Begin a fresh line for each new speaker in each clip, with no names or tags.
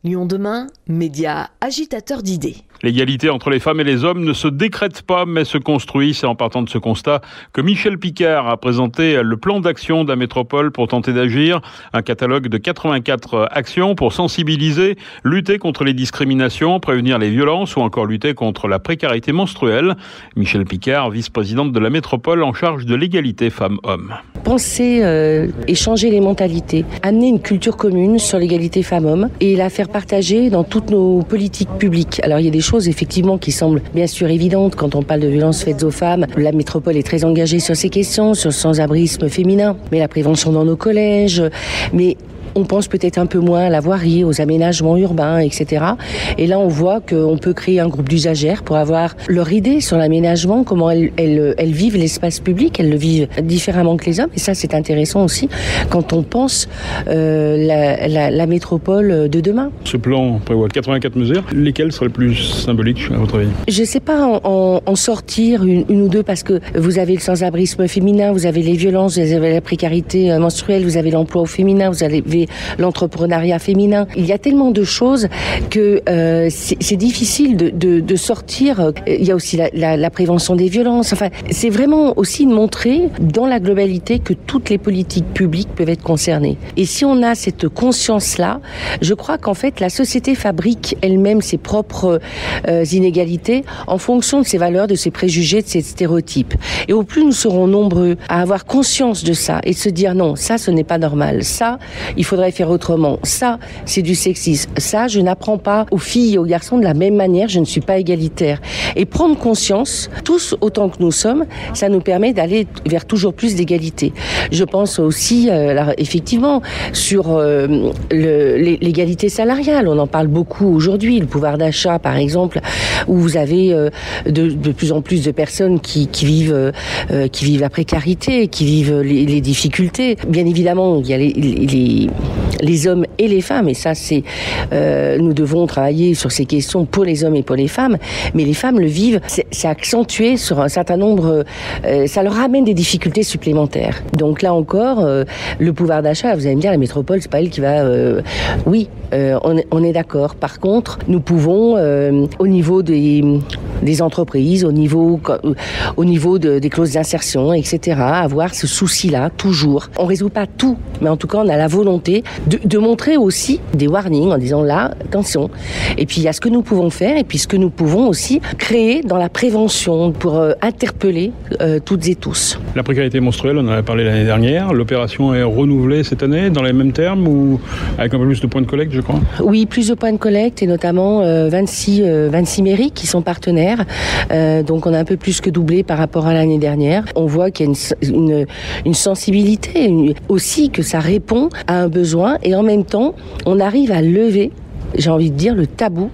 Lyon demain, média agitateur d'idées.
L'égalité entre les femmes et les hommes ne se décrète pas, mais se construit. C'est en partant de ce constat que Michel Picard a présenté le plan d'action de la métropole pour tenter d'agir. Un catalogue de 84 actions pour sensibiliser, lutter contre les discriminations, prévenir les violences ou encore lutter contre la précarité menstruelle. Michel Picard, vice-présidente de la métropole en charge de l'égalité femmes-hommes.
Penser et changer les mentalités, amener une culture commune sur l'égalité femmes-hommes et la faire partager dans toutes nos politiques publiques. Alors il y a des choses effectivement qui semblent bien sûr évidentes quand on parle de violences faites aux femmes. La métropole est très engagée sur ces questions, sur le sans-abrisme féminin, mais la prévention dans nos collèges, mais on pense peut-être un peu moins à la voirie, aux aménagements urbains, etc. Et là, on voit qu'on peut créer un groupe d'usagères pour avoir leur idée sur l'aménagement, comment elles vivent l'espace public, elles le vivent différemment que les hommes. Et ça, c'est intéressant aussi quand on pense la métropole de demain.
Ce plan prévoit 84 mesures. Lesquelles seraient les plus symboliques, à votre avis ?
Je ne sais pas en sortir une ou deux, parce que vous avez le sans-abrisme féminin, vous avez les violences, vous avez la précarité menstruelle, vous avez l'emploi au féminin, vous avez l'entrepreneuriat féminin. Il y a tellement de choses que c'est difficile de sortir. Il y a aussi la prévention des violences. Enfin, c'est vraiment aussi de montrer dans la globalité que toutes les politiques publiques peuvent être concernées. Et si on a cette conscience-là, je crois qu'en fait, la société fabrique elle-même ses propres inégalités en fonction de ses valeurs, de ses préjugés, de ses stéréotypes. Et au plus nous serons nombreux à avoir conscience de ça et de se dire non, ça, ce n'est pas normal. Ça, il faudrait faire autrement. Ça, c'est du sexisme. Ça, je n'apprends pas aux filles et aux garçons de la même manière. Je ne suis pas égalitaire. Et prendre conscience, tous autant que nous sommes, ça nous permet d'aller vers toujours plus d'égalité. Je pense aussi, effectivement, sur l'égalité salariale. On en parle beaucoup aujourd'hui. Le pouvoir d'achat, par exemple, où vous avez de plus en plus de personnes qui vivent la précarité, qui vivent les difficultés. Bien évidemment, il y a les hommes et les femmes, et ça c'est nous devons travailler sur ces questions pour les hommes et pour les femmes, mais les femmes le vivent, c'est accentué sur un certain nombre, ça leur ramène des difficultés supplémentaires. Donc là encore, le pouvoir d'achat, vous allez me dire, la métropole, c'est pas elle qui va... Oui, on est d'accord. Par contre, nous pouvons, au niveau des entreprises, au niveau des clauses d'insertion, etc., avoir ce souci-là, toujours. On résout pas tout, mais en tout cas, on a la volonté de montrer aussi des warnings en disant là, attention. Et puis, il y a ce que nous pouvons faire et puis ce que nous pouvons aussi créer dans la prévention pour interpeller toutes et tous.
La précarité menstruelle, on en a parlé l'année dernière. L'opération est renouvelée cette année dans les mêmes termes ou avec un peu plus de points de collecte, je crois ?
Oui, plus de points de collecte et notamment 26 mairies qui sont partenaires. Donc, on a un peu plus que doublé par rapport à l'année dernière. On voit qu'il y a une sensibilité aussi, que ça répond à un besoin et en même temps, on arrive à lever, j'ai envie de dire, le tabou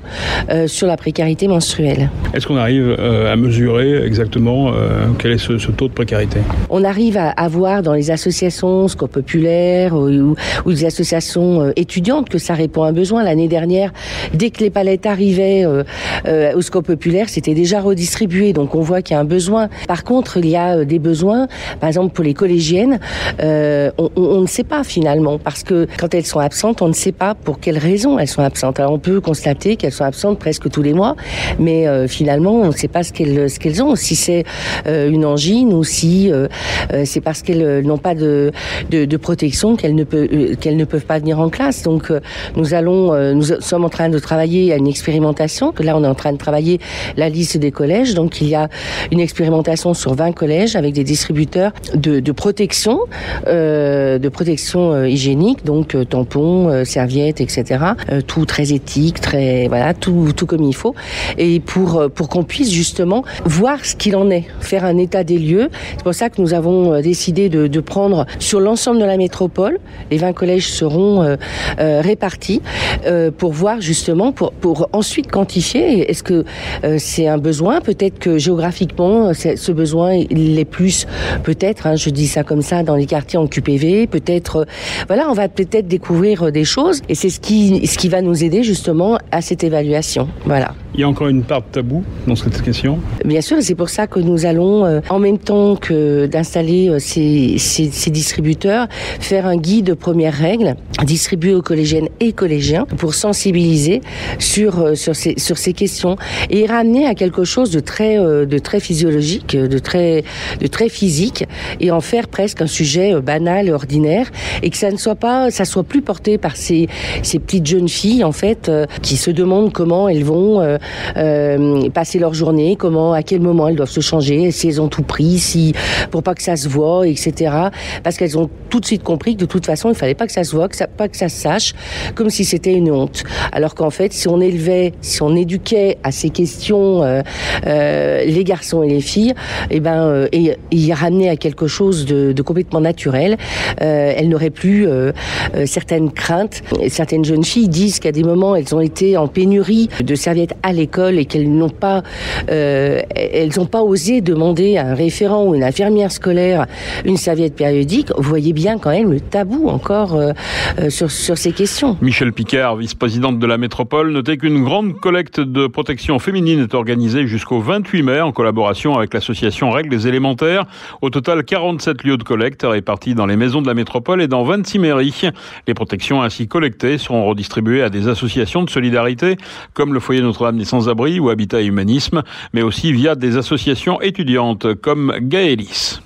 sur la précarité menstruelle.
Est-ce qu'on arrive à mesurer exactement quel est ce taux de précarité ?
On arrive à voir dans les associations Scope Populaire ou les associations étudiantes que ça répond à un besoin. L'année dernière, dès que les palettes arrivaient au Scope Populaire, c'était déjà redistribué. Donc on voit qu'il y a un besoin. Par contre, il y a des besoins, par exemple pour les collégiennes, on ne sait pas finalement, parce que quand elles sont absentes, on ne sait pas pour quelles raisons elles sont absentes. Alors on peut constater qu'elles sont absentes presque tous les mois, mais finalement on ne sait pas ce qu'elles ont. Si c'est une angine ou si c'est parce qu'elles n'ont pas de protection qu'elles ne peuvent pas venir en classe. Donc nous sommes en train de travailler à une expérimentation. Là on est en train de travailler la liste des collèges. Donc il y a une expérimentation sur 20 collèges avec des distributeurs de protection hygiénique, donc tampons, serviettes, etc. Tout très éthique, tout comme il faut, et pour qu'on puisse justement voir ce qu'il en est, faire un état des lieux. C'est pour ça que nous avons décidé de prendre sur l'ensemble de la métropole, les 20 collèges seront répartis pour voir justement, pour ensuite quantifier, est-ce que c'est un besoin, peut-être que géographiquement ce besoin il est plus, peut-être, je dis ça comme ça, dans les quartiers en QPV, peut-être, on va peut-être découvrir des choses, et c'est ce qui va nous aider aider justement à cette évaluation. Voilà.
Il y a encore une part de tabou dans cette question ?
Bien sûr, et c'est pour ça que nous allons, en même temps que d'installer ces distributeurs, faire un guide de premières règles distribué aux collégiennes et collégiens pour sensibiliser sur ces questions et ramener à quelque chose de très physiologique, de très physique, et en faire presque un sujet banal, ordinaire, et que ça soit plus porté par ces petites jeunes filles en fait qui se demandent comment elles vont passer leur journée, à quel moment elles doivent se changer, si elles ont tout pris, pour pas que ça se voit, etc. Parce qu'elles ont tout de suite compris que de toute façon il fallait pas que ça se voit, pas que ça se sache, comme si c'était une honte. Alors qu'en fait, si on éduquait à ces questions les garçons et les filles, et y ramener à quelque chose de complètement naturel, elles n'auraient plus certaines craintes. Certaines jeunes filles disent qu'à des moments elles ont été en pénurie de serviettes à l'école et qu'elles n'ont pas osé demander à un référent ou une infirmière scolaire une serviette périodique. Vous voyez bien quand même le tabou encore sur ces questions.
Michèle Picard, vice-présidente de la métropole, notez qu'une grande collecte de protection féminine est organisée jusqu'au 28 mai en collaboration avec l'association Règles élémentaires. Au total, 47 lieux de collecte répartis dans les maisons de la métropole et dans 26 mairies. Les protections ainsi collectées seront redistribuées à des associations de solidarité comme le Foyer Notre-Dame des Sans-Abris ou Habitat et Humanisme, mais aussi via des associations étudiantes comme Gaëlys.